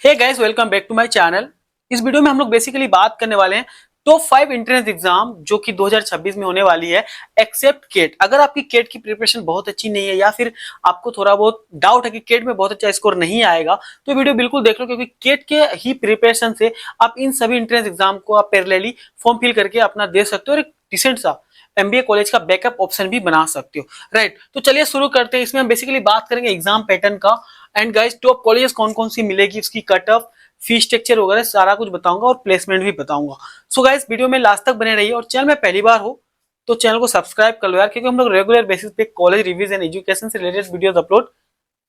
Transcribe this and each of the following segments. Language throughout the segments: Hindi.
Hey guys, welcome back to my channel. इस वीडियो में हम लोग बेसिकली बात करने वाले हैं टॉप 5 एंट्रेंस एग्जाम जो कि 2026 में होने वाली है एक्सेप्ट केट। अगर आपकी केट की प्रिपरेशन बहुत अच्छी नहीं है या फिर आपको थोड़ा बहुत डाउट है कि केट में बहुत अच्छा स्कोर नहीं आएगा तो वीडियो बिल्कुल देख लो, क्योंकि केट के ही प्रिपरेशन से आप इन सभी एंट्रेंस एग्जाम को आप पैरेलली फॉर्म फिल करके अपना दे सकते हो और एक डिसेंट सा एमबीए कॉलेज का बैकअप ऑप्शन भी बना सकते हो। राइट, तो चलिए शुरू करते हैं। इसमें हम बेसिकली बात करेंगे एग्जाम पैटर्न का एंड गाइस टॉप कॉलेजेस कौन कौन सी मिलेगी, उसकी कट ऑफ, फी स्ट्रक्चर वगैरह सारा कुछ बताऊंगा और प्लेसमेंट भी बताऊंगा। सो गाइस वीडियो में लास्ट तक बने रहिए और चैनल में पहली बार हो तो चैनल को सब्सक्राइब कर लो यार, क्योंकि हम लोग रेगुलर बेसिस पे कॉलेज रिव्यूज एंड एजुकेशन से रिलेटेड वीडियोस अपलोड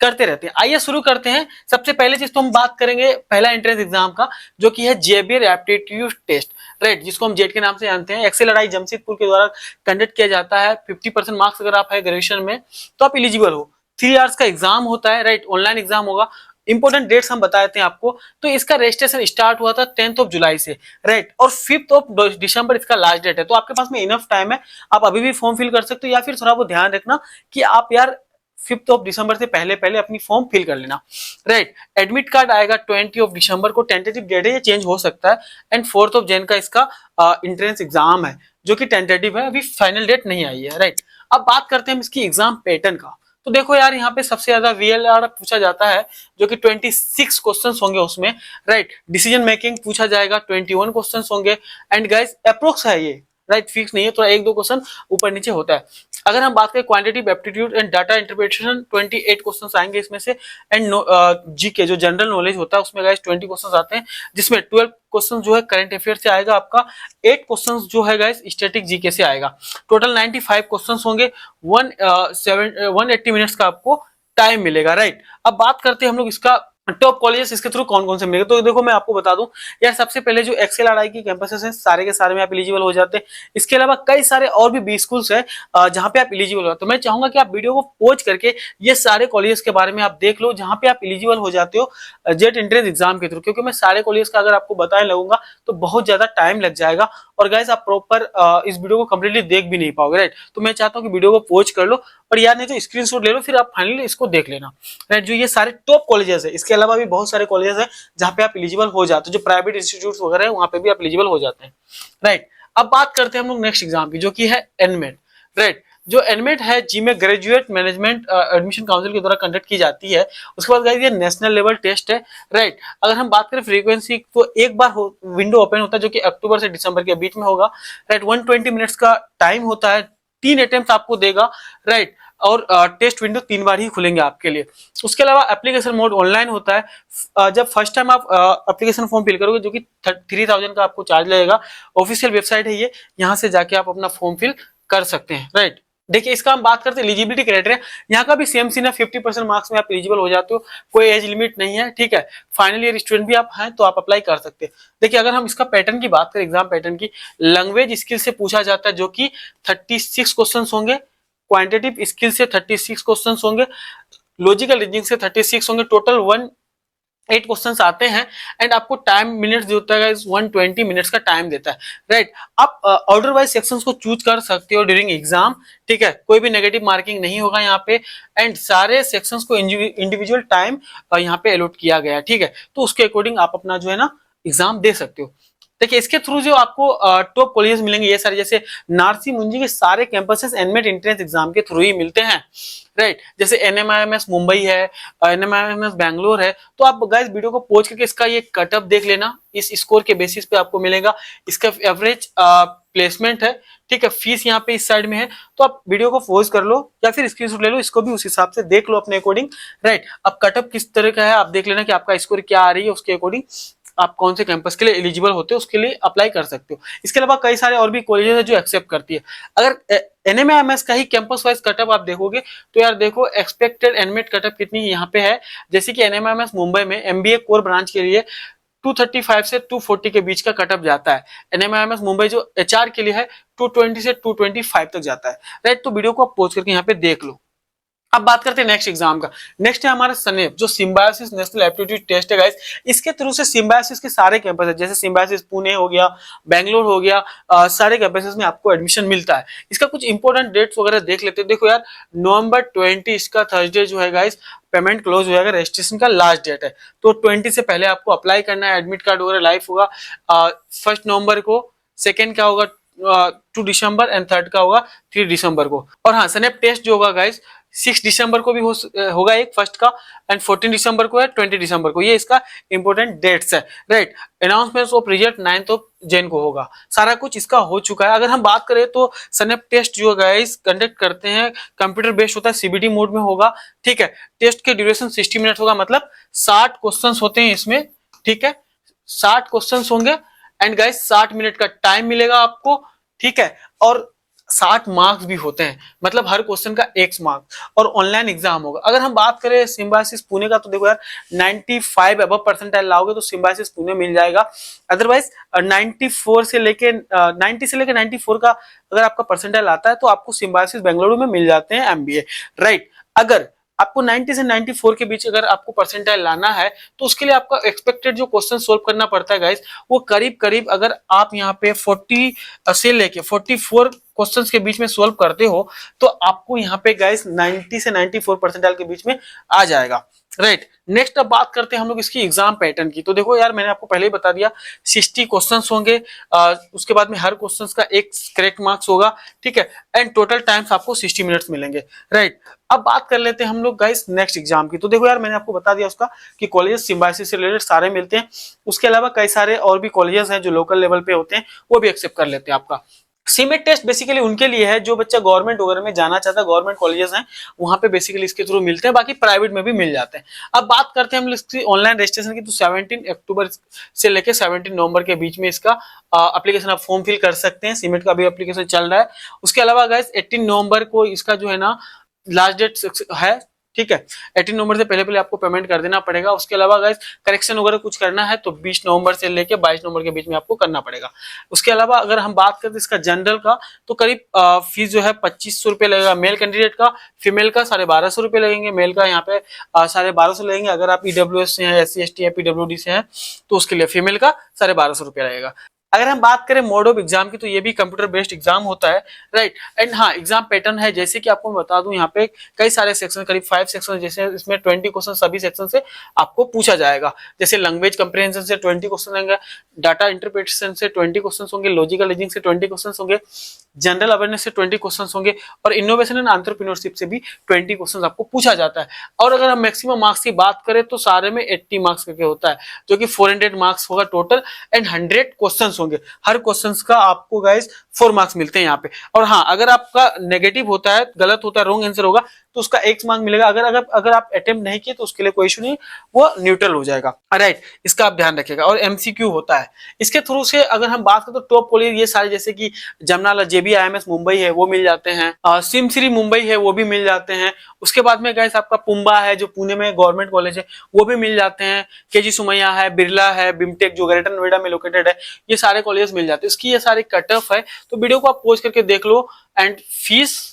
करते रहते हैं। आइए शुरू करते हैं। सबसे पहले चीज तो हम बात करेंगे पहला एंट्रेंस एग्जाम का, जो कि है जेबीएर एप्टीट्यूड टेस्ट। राइट, जिसको हम जेट के नाम से जानते हैं। एक्सेलआई जमशेदपुर के द्वारा कंडक्ट किया जाता है। 50% मार्क्स अगर आप है ग्रेजुएशन में तो आप एलिजिबल हो। 3 आवर्स का एग्जाम होता है। राइट, ऑनलाइन एग्जाम होगा। इंपॉर्टेंट डेट्स हम बता देते हैं आपको। तो इसका रजिस्ट्रेशन स्टार्ट हुआ था 10th ऑफ जुलाई से। राइट, और 5th ऑफ दिसंबर इसका लास्ट डेट है। तो आपके पास में इनफ टाइम है, आप अभी भी फॉर्म फिल कर सकते हो, या फिर थोड़ा बहुत ध्यान रखना कि आप यार 5th ऑफ दिसंबर से पहले पहले अपनी फॉर्म फिल कर लेना। राइट, एडमिट कार्ड आएगा 20 ऑफ दिसंबर को। टेंटेटिव डेट है, ये चेंज हो सकता है। एंड 4th ऑफ जैन का इसका एंट्रेंस एग्जाम है, जो कि टेंटेटिव है, अभी फाइनल डेट नहीं आई है। राइट, अब बात करते हैं हम इसकी एग्जाम पैटर्न का। तो देखो यार, यहाँ पे सबसे ज्यादा वीएलआर पूछा जाता है, जो कि 26 क्वेश्चंस होंगे उसमें। राइट, डिसीजन मेकिंग पूछा जाएगा, 21 क्वेश्चंस होंगे। एंड गाइस अप्रोक्स है ये, राइट, फिक्स नहीं है, थोड़ा एक दो क्वेश्चन ऊपर नीचे होता है। अगर हम बात करें quantitative aptitude and data interpretation, 28 questions आएंगे इसमें से। एंड जीके जो जनरल नॉलेज होता है उसमें गाइस 20 क्वेश्चंस आते हैं, जिसमें 12 क्वेश्चन जो है करंट अफेयर से आएगा आपका। 8 क्वेश्चन जो है गाइस स्टैटिक जीके से आएगा। टोटल 95 क्वेश्चन होंगे। 180 मिनट्स का आपको टाइम मिलेगा। राइट, अब बात करते हैं हम लोग इसका टॉप कॉलेजेस इसके थ्रू कौन कौन से मिलेंगे। तो देखो मैं आपको बता दूं यार, सबसे पहले जो एक्सेलआरआई की कैंपसेस हैं सारे के सारे में आप एलिजिबल हो जाते हैं। इसके अलावा कई सारे और भी बी स्कूल्स हैं जहां पे आप एलिजिबल हो। तो मैं चाहूंगा कि आप वीडियो को पॉज करके ये सारे कॉलेजेस के बारे में आप देख लो जहां पे आप एलिजिबल हो जाते हो जेट एंट्रेंस एग्जाम के थ्रू, क्योंकि मैं सारे कॉलेज का अगर आपको बताने लगूंगा तो बहुत ज्यादा टाइम लग जाएगा और गाइस आप प्रॉपर इस वीडियो को कंप्लीटली देख भी नहीं पाओगे। राइट, तो मैं चाहता हूँ कि वीडियो को पॉज कर लो और यार नहीं तो स्क्रीनशॉट ले लो, फिर आप फाइनली इसको देख लेना। राइट, जो ये सारे टॉप कॉलेजेस है, इसके अलावा भी बहुत सारे कॉलेजेस है जहां पे आप एलिजिबल हो जाते हो, जो प्राइवेट इंस्टीट्यूट वगैरह है वहां पे भी आप एलिजिबल हो जाते हैं। राइट, अब बात करते हैं हम लोग नेक्स्ट एग्जाम की, जो कि है एनमेट। राइट, जो एनमेट है जी में ग्रेजुएट मैनेजमेंट एडमिशन काउंसिल के द्वारा कंडक्ट की जाती है। उसके बाद गाइस ये नेशनल लेवल टेस्ट है। राइट, अगर हम बात करें फ्रीक्वेंसी तो एक बार विंडो ओपन होता है, जो कि अक्टूबर से दिसंबर के बीच में होगा। राइट, 120 मिनट्स का टाइम होता है। 3 अटेम्प्ट आपको देगा। राइट, और टेस्ट विंडो 3 बार ही खुलेंगे आपके लिए। उसके अलावा एप्लीकेशन मोड ऑनलाइन होता है। जब फर्स्ट टाइम आप एप्लीकेशन फॉर्म फिल करोगे, जो कि 3000 का आपको चार्ज लगेगा। ऑफिशियल वेबसाइट है ये, यहाँ से जाके आप अपना फॉर्म फिल कर सकते हैं। राइट, देखिए इसका हम बात करते हैं एलिजिबिलिटी क्राइटेरिया। यहाँ का भी सेम सीन है, 50% मार्क्स में आप एलिजिबल हो जाते हो, कोई एज लिमिट नहीं है। ठीक है, फाइनल ईयर स्टूडेंट भी आप हैं तो आप अप्लाई कर सकते हैं। देखिए अगर हम इसका पैटर्न की बात करें, एग्जाम पैटर्न की, लैंग्वेज स्किल से पूछा जाता है, जो कि 36 क्वेश्चन होंगे। क्वांटिटेटिव स्किल से 36 क्वेश्चंस होंगे। लॉजिकल रीजनिंग से 36 होंगे। टोटल 8 क्वेश्चंस आते हैं। एंड आपको टाइम मिनट्स जो होता है 120 मिनट्स का टाइम देता है। राइट, आप ऑर्डर वाइज सेक्शंस को चूज कर सकते हो ड्यूरिंग एग्जाम। ठीक है, कोई भी नेगेटिव मार्किंग नहीं होगा यहाँ पे। एंड सारे सेक्शंस को इंडिविजुअल टाइम यहाँ पे अलॉट किया गया है। ठीक है, तो उसके अकॉर्डिंग आप अपना जो है ना एग्जाम दे सकते हो। देखिए इसके थ्रू जो आपको टॉप कॉलेजेस मिलेंगे ये सारे, जैसे नारसी मुंजी के सारे कैंपसेस एनमेट एंट्रेंस एग्जाम के थ्रू ही मिलते हैं। राइट, जैसे एनएमआईएमएस मुंबई है, एनएमआईएमएस बैंगलोर है। तो आप गाइस वीडियो को पॉज करके इसका ये कटअप देख लेना, इस स्कोर के बेसिस पे आपको मिलेगा। इसका एवरेज प्लेसमेंट है। ठीक है, फीस यहाँ पे इस साइड में है। तो आप वीडियो को पॉज कर लो या फिर स्क्रीनशॉट ले लो, इसको भी उस हिसाब से देख लो अपने अकॉर्डिंग। राइट, अब कटअप किस तरह का है आप देख लेना कि आपका स्कोर क्या आ रही है, उसके अकॉर्डिंग आप कौन से कैंपस के लिए एलिजिबल होते हो उसके लिए अप्लाई कर सकते हो। इसके अलावा कई सारे और भी कॉलेजेस है जो एक्सेप्ट करती है। अगर एनएमआईएमएस का ही कैंपस वाइज कटअप आप देखोगे तो यार देखो एक्सपेक्टेड एनमेट कटअप कितनी यहाँ पे है। जैसे कि एनएमआईएमएस मुंबई में एमबीए कोर ब्रांच के लिए 235 से 240 के बीच का कटअप जाता है। एनएमआईएमएस मुंबई जो एचआर के लिए है 220 से 225 तक जाता है। राइट, तो वीडियो को आप पॉज करके यहाँ पे देख लो। अब बात करते हैं नेक्स्ट एग्जाम का। नेक्स्ट है हमारा सनेप, जो सिम्बायोसिस नेशनल एप्टीट्यूड टेस्ट है गाइस। इसके थ्रू से सिम्बायोसिस के सारे कैंपस है, जैसे सिम्बायोसिस पुणे हो गया, बेंगलोर हो गया, सारे कैंपसेस में आपको एडमिशन मिलता है। इसका कुछ इंपॉर्टेंट डेट्स वगैरह देख लेते हैं। देखो यार, नवंबर 20 इसका थर्सडे जो है गाइस पेमेंट क्लोज हो जाएगा, रजिस्ट्रेशन का लास्ट डेट है। तो 20 से पहले आपको अप्लाई करना है, एडमिट कार्ड वगैरह लाइव होगा 1 नवंबर को, सेकेंड का होगा 2 दिसंबर एंड थर्ड का होगा 3 दिसंबर को। और हाँ, स्नैप टेस्ट जो होगा गाइस 6 दिसंबर को भी होगा एक फर्स्ट का, एंड 14 दिसंबर को है, 20 दिसंबर को। ये इसका इंपॉर्टेंट डेट्स है, राइट। अनाउंसमेंट ऑफ रिजल्ट 9 को होगा। सारा कुछ इसका हो चुका है। अगर हम बात करें तो स्नैप टेस्ट जो गाइस कंडक्ट करते हैं, कंप्यूटर बेस्ड होता है, सीबीटी मोड में होगा, ठीक है। टेस्ट के ड्यूरेशन 60 मिनट होगा, मतलब 60 क्वेश्चन होते हैं इसमें, ठीक है। 60 क्वेश्चन होंगे एंड गाइस 60 मिनट का टाइम मिलेगा आपको, ठीक है। और 60 मार्क्स भी होते हैं, मतलब हर क्वेश्चन का 1 मार्क्स, और ऑनलाइन एग्जाम होगा। अगर हम बात करें सिम्बायोसिस पुणे का, तो देखो यार 95 अबव परसेंटाइल लाओगे तो सिम्बायोसिस पुणे मिल जाएगा। अदरवाइज 90 से लेके 94 का अगर आपका परसेंटाइल आता है तो आपको सिम्बायोसिस बेंगलुरु में मिल जाते हैं एमबीए, राइट। अगर आपको 90 से 94 के बीच अगर आपको परसेंटाइल लाना है तो उसके लिए आपका एक्सपेक्टेड जो क्वेश्चन सोल्व करना पड़ता है गाइस, वो करीब करीब अगर आप यहाँ पे 40 से लेके 44 क्वेश्चंस के बीच में सोल्व करते हो तो आपको यहाँ पे गाइस 90 से 94 परसेंटाइल के बीच में आ जाएगा, राइट। नेक्स्ट अब बात करते हैं हम लोग इसकी एग्जाम पैटर्न की। तो देखो यार, मैंने आपको पहले ही बता दिया 60 क्वेश्चंस होंगे, उसके बाद में हर क्वेश्चंस का 1 करेक्ट मार्क्स होगा, ठीक है। एंड टोटल टाइम्स आपको 60 मिनट्स मिलेंगे, राइट। अब बात कर लेते हैं हम लोग गाइस नेक्स्ट एग्जाम की। तो देखो यार, मैंने आपको बता दिया उसका कि कॉलेजेस सिम्बायोसिस से रिलेटेड सारे मिलते हैं। उसके अलावा कई सारे और भी कॉलेजेस हैं जो लोकल लेवल पे होते हैं, वो भी एक्सेप्ट कर लेते हैं आपका। सीमेट टेस्ट बेसिकली उनके लिए है जो बच्चा गवर्नमेंट वगैरह में जाना चाहता है, गवर्नमेंट कॉलेजेस हैं वहां पे बेसिकली इसके थ्रू मिलते हैं, बाकी प्राइवेट में भी मिल जाते हैं। अब बात करते हैं हम इसकी ऑनलाइन रजिस्ट्रेशन की। तो 17 अक्टूबर से लेकर 17 नवंबर के बीच में इसका एप्लीकेशन आप फॉर्म फिल कर सकते हैं। सीमेट का भी एप्लीकेशन चल रहा है। उसके अलावा गाइस 18 नवंबर को इसका जो है ना लास्ट डेट है, ठीक है। 18 नवंबर से पहले पहले आपको पेमेंट कर देना पड़ेगा। उसके अलावा गाइस करेक्शन वगैरह कुछ करना है तो 20 नवंबर से लेके 22 नवंबर के बीच में आपको करना पड़ेगा। उसके अलावा अगर हम बात करें इसका जनरल का, तो करीब फीस जो है 2500 रुपये लगेगा मेल कैंडिडेट का। फीमेल का 1250 रुपये लगेंगे। मेल का यहाँ पे 1250 लगेंगे। अगर आप ईडब्ल्यूएस से हैं, SC ST या PWD से हैं तो उसके लिए फीमेल का 1250 रुपये लगेगा। अगर हम बात करें मोड ऑफ एग्जाम की, तो ये भी कंप्यूटर बेस्ड एग्जाम होता है, राइट। एंड हाँ, एग्जाम पैटर्न है जैसे कि आपको मैं बता दूं, यहाँ पे कई सारे सेक्शन, करीब 5 सेक्शन, जैसे इसमें 20 क्वेश्चन सभी सेक्शन से आपको पूछा जाएगा। जैसे लैंग्वेज कंप्रिहेंशन से 20 क्वेश्चन होंगे, डाटा इंटरप्रिटेशन से 20 क्वेश्चन होंगे, लॉजिकल रीजनिंग से 20 क्वेश्चन होंगे, जनरल अवेयरनेस से 20 क्वेश्चन होंगे, और इनोवेशन एंड एंटरप्रेन्योरशिप से भी 20 क्वेश्चन आपको पूछा जाता है। और अगर हम मैक्सिमम मार्क्स की बात करें तो सारे में 80 मार्क्स करके होता है, जो कि 400 मार्क्स होगा टोटल, एंड 100 क्वेश्चन होंगे। हर क्वेश्चन का आपको गाइस 4 मार्क्स मिलते हैं यहाँ पे। और हाँ, अगर आपका नेगेटिव होता है, गलत होता है, रॉन्ग आंसर होगा, तो उसका 1 मार्क मिलेगा। अगर आप अटेम्प्ट नहीं किए तो उसके लिए कोई इशू नहीं, वो न्यूट्रल हो जाएगा, राइट। इसका आप ध्यान रखिएगा। और MCQ होता है इसके थ्रू से। अगर हम बात करें तो टॉप कॉलेज ये सारे, जैसे कि जमनाला JBIMS मुंबई है वो मिल जाते हैं, सिमश्री मुंबई है वो भी मिल जाते हैं। उसके बाद में गाइस आपका पुंबा है जो पुणे में गवर्नमेंट कॉलेज है, वो भी मिल जाते हैं। KG सुमैया है, बिरला है, बिमटेक जो ग्रेटर नोएडा में लोकेटेड है, ये सारे कॉलेज मिल जाते हैं। इसकी ये सारी कट ऑफ है, तो वीडियो को आप पॉज करके देख लो। And fees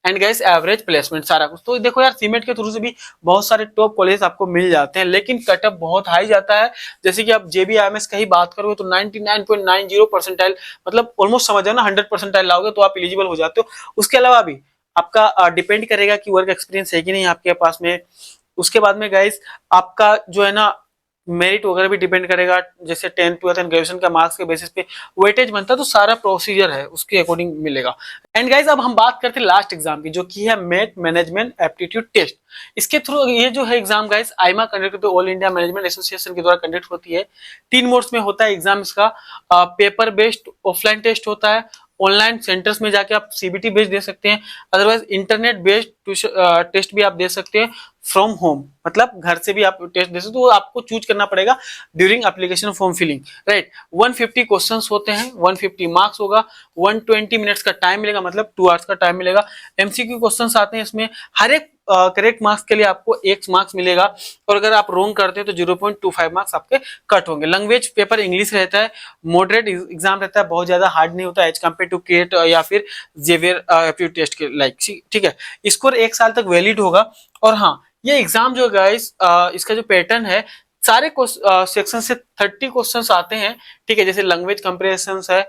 and guys average placement सारा कुछ। तो देखो यार, सीमेट के थ्रू से भी बहुत सारे टॉप कॉलेज आपको मिल जाते हैं, लेकिन कट ऑफ बहुत हाई जाता है। जैसे कि आप JBIMS का ही बात करोगे तो 99.90 परसेंटाइल, मतलब ऑलमोस्ट समझ जाओ ना 100 परसेंटाइल लाओगे तो आप एलिजिबल हो जाते हो। उसके अलावा भी आपका डिपेंड करेगा कि वर्क एक्सपीरियंस है कि नहीं आपके पास में। उसके बाद में गाइस आपका जो है ना मेरिट वगैरह भी डिपेंड करेगा, जैसे 10th 12th एंड ग्रेजुएशन का मार्क्स के बेसिस पे वेटेज बनता है, तो सारा प्रोसीजर है उसके अकॉर्डिंग मिलेगा। एंड गाइस अब हम बात करते हैं लास्ट एग्जाम की, जो कि है मेट मैनेजमेंट एप्टीट्यूड टेस्ट। इसके थ्रू ये जो है एग्जाम गाइस आईमा कंडक्ट होती है, ऑल इंडिया मैनेजमेंट एसोसिएशन के द्वारा कंडक्ट होती है। 3 मोड्स में होता है एग्जाम इसका। पेपर बेस्ड ऑफलाइन टेस्ट होता है, ऑनलाइन सेंटर्स में जाके आप CBT बेस्ड दे सकते हैं, अदरवाइज इंटरनेट बेस्ड टेस्ट भी आप दे सकते हैं फ्रॉम होम, मतलब घर से भी आप टेस्ट दे सकते हो। तो आपको चूज करना पड़ेगा during application form filling, right. 150 questions होते हैं, 150 मार्क्स होगा, 120 मिनट्स का टाइम मिलेगा, मतलब 2 आवर्स का टाइम मिलेगा। MCQ क्वेश्चंस आते हैं इसमें, हर एक करेक्ट मार्क्स के लिए आपको 1 मार्क्स मिलेगा, और अगर आप रॉन्ग करते हैं तो 0.25 मार्क्स आपके कट होंगे। लैंग्वेज पेपर इंग्लिश रहता है, मॉडरेट एग्जाम रहता है, बहुत ज्यादा हार्ड नहीं होता एज कम्पेयर टू केट या फिर जेवियर एप्टीट्यूड टेस्ट के लाइक, ठीक है। स्कोर 1 साल तक वैलिड होगा। और हाँ, ये एग्जाम जो गाइस इसका जो पैटर्न है, सारे सेक्शन से 30 क्वेश्चंस आते हैं, ठीक है। जैसे लैंग्वेज कंप्रिहेंशन है,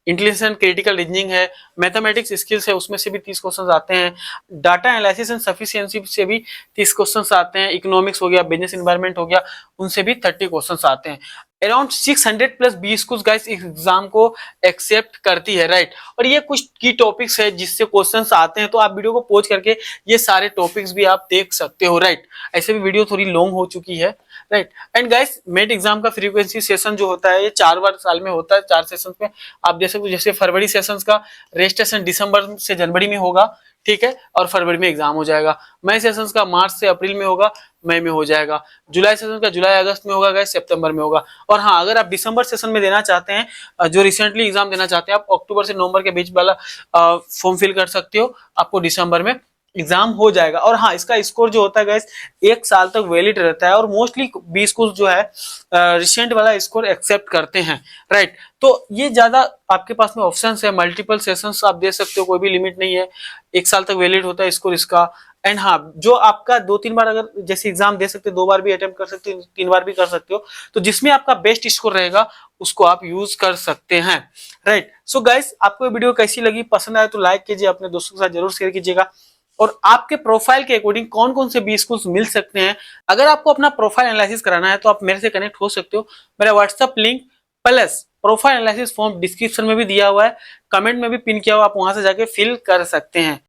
इंटेलिजेंस एंड क्रिटिकल रीजनिंग है, मैथमेटिक्स स्किल्स है, उसमें से भी 30 क्वेश्चन आते हैं, डाटा एनालिसिस एंड सफिशिएंसी से भी 30 क्वेश्चन आते हैं, इकोनॉमिक्स हो गया, बिजनेस एनवायरनमेंट हो गया, उनसे भी 30 क्वेश्चन आते हैं। Around 600 plus B school guys इस एग्जाम को एक्सेप्ट करती है, राइट। और ये कुछ की टॉपिक्स है जिससे क्वेश्चंस आते हैं, तो आप वीडियो को पॉज करके ये सारे टॉपिक्स भी आप देख सकते हो, राइट। ऐसे भी वीडियो थोड़ी लॉन्ग हो चुकी है, right. And guys MAT exam का फ्रीक्वेंसी सेशन जो होता है ये 4 बार साल में होता है, 4 सेशन में आप देख सकते हो। जैसे फरवरी सेशन का रजिस्ट्रेशन दिसंबर से जनवरी में होगा, ठीक है, और फरवरी में एग्जाम हो जाएगा। मई सेशंस का मार्च से अप्रैल में होगा, मई में हो जाएगा। जुलाई सेशन का जुलाई अगस्त में होगा, गाइस सितंबर में होगा। और हाँ, अगर आप दिसंबर सेशन में देना चाहते हैं, जो रिसेंटली एग्जाम देना चाहते हैं, आप अक्टूबर से नवंबर के बीच वाला फॉर्म फिल कर सकते हो, आपको दिसंबर में एग्जाम हो जाएगा। और हाँ, इसका स्कोर जो होता है गाइस 1 साल तक वैलिड रहता है, और मोस्टली बी स्कूल जो है रिसेंट वाला स्कोर एक्सेप्ट करते हैं, राइट। तो ये ज्यादा आपके पास में ऑप्शंस है, मल्टीपल सेशंस आप दे सकते हो, कोई भी लिमिट नहीं है, 1 साल तक वैलिड होता है स्कोर इसका। एंड हाँ, जो आपका 2-3 बार अगर जैसे एग्जाम दे सकते हो, 2 बार भी अटेम्प्ट कर सकते हो, 3 बार भी कर सकते हो, तो जिसमें आपका बेस्ट स्कोर रहेगा उसको आप यूज कर सकते हैं, राइट। सो गाइस, आपको वीडियो कैसी लगी, पसंद आए तो लाइक कीजिए, अपने दोस्तों के साथ जरूर शेयर कीजिएगा। और आपके प्रोफाइल के अकॉर्डिंग कौन कौन से बी स्कूल्स मिल सकते हैं, अगर आपको अपना प्रोफाइल एनालिसिस कराना है तो आप मेरे से कनेक्ट हो सकते हो। मेरा WhatsApp link plus profile analysis form description में भी दिया हुआ है, कमेंट में भी पिन किया हुआ, आप वहां से जाके फिल कर सकते हैं।